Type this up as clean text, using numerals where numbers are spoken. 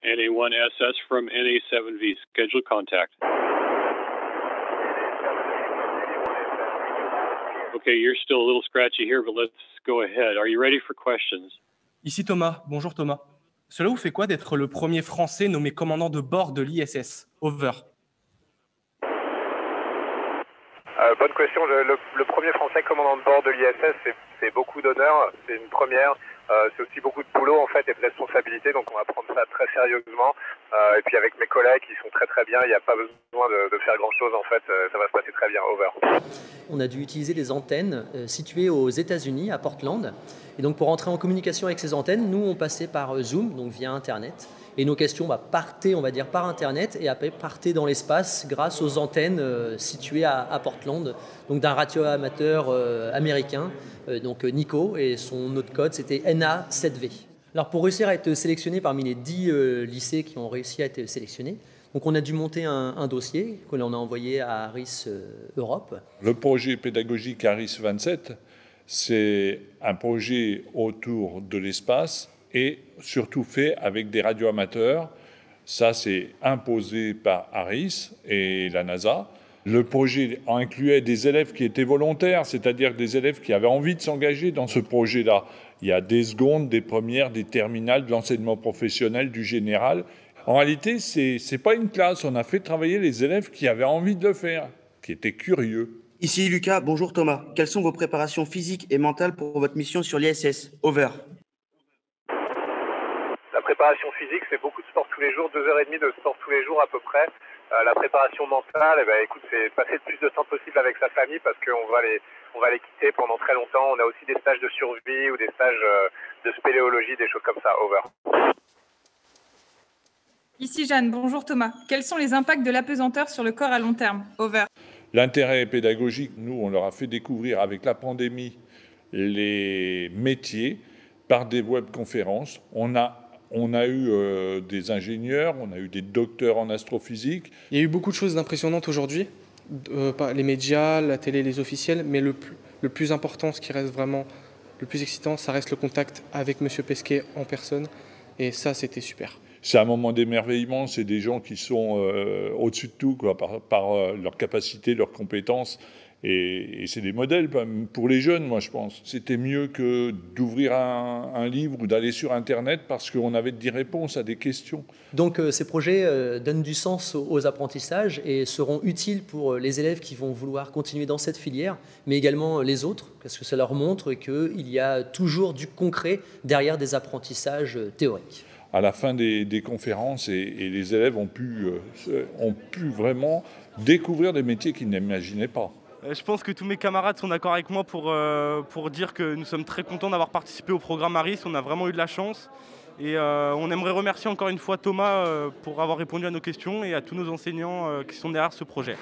NA1SS from NA7V. Schedule contact. Okay, you're still a little scratchy here, but let's go ahead. Are you ready for questions? Ici Thomas. Bonjour Thomas. Cela vous fait quoi d'être le premier Français nommé commandant de bord de l'ISS? Over. Bonne question. Le premier Français commandant de bord de l'ISS, c'est beaucoup d'honneur, c'est une première. C'est aussi beaucoup de boulot en fait et de responsabilité, donc on va prendre ça très sérieusement. Et puis avec mes collègues qui sont très très bien, il n'y a pas besoin de faire grand chose en fait, ça va se passer très bien. Over. On a dû utiliser des antennes situées aux États-Unis, à Portland. Et donc pour entrer en communication avec ces antennes, nous on passait par Zoom, donc via Internet. Et nos questions partaient, on va dire, par Internet et après partaient dans l'espace grâce aux antennes situées à Portland, donc d'un radioamateur américain, donc Nico, et son autre code c'était NA7V. Alors pour réussir à être sélectionné parmi les 10 lycées qui ont réussi à être sélectionnés, donc on a dû monter un dossier que l'on a envoyé à Harris Europe. Le projet pédagogique Harris 27, c'est un projet autour de l'espace et surtout fait avec des radioamateurs. Ça, c'est imposé par Harris et la NASA. Le projet incluait des élèves qui étaient volontaires, c'est-à-dire des élèves qui avaient envie de s'engager dans ce projet-là. Il y a des secondes, des premières, des terminales, de l'enseignement professionnel, du général. En réalité, c'est pas une classe. On a fait travailler les élèves qui avaient envie de le faire, qui étaient curieux. Ici Lucas, bonjour Thomas. Quelles sont vos préparations physiques et mentales pour votre mission sur l'ISS? Over. La préparation physique, c'est beaucoup de sport tous les jours, 2h30 de sport tous les jours à peu près. La préparation mentale, écoute, c'est passer le plus de temps possible avec sa famille parce qu'on va les quitter pendant très longtemps. On a aussi des stages de survie ou des stages de spéléologie, des choses comme ça. Over. Ici Jeanne, bonjour Thomas. Quels sont les impacts de l'apesanteur sur le corps à long terme? Over. L'intérêt pédagogique, nous, on leur a fait découvrir avec la pandémie les métiers par des webconférences. On a eu des ingénieurs, on a eu des docteurs en astrophysique. Il y a eu beaucoup de choses impressionnantes aujourd'hui, les médias, la télé, les officiels, mais le plus important, ce qui reste vraiment le plus excitant, ça reste le contact avec M. Pesquet en personne, et ça, c'était super. C'est un moment d'émerveillement, c'est des gens qui sont au-dessus de tout quoi, par leur capacité, leurs compétences. Et c'est des modèles pour les jeunes, moi, je pense. C'était mieux que d'ouvrir un livre ou d'aller sur Internet parce qu'on avait 10 réponses à des questions. Donc ces projets donnent du sens aux apprentissages et seront utiles pour les élèves qui vont vouloir continuer dans cette filière, mais également les autres, parce que ça leur montre qu'il y a toujours du concret derrière des apprentissages théoriques. À la fin des conférences, et les élèves ont pu vraiment découvrir des métiers qu'ils n'imaginaient pas. Je pense que tous mes camarades sont d'accord avec moi pour dire que nous sommes très contents d'avoir participé au programme Harris. On a vraiment eu de la chance. Et on aimerait remercier encore une fois Thomas pour avoir répondu à nos questions et à tous nos enseignants qui sont derrière ce projet.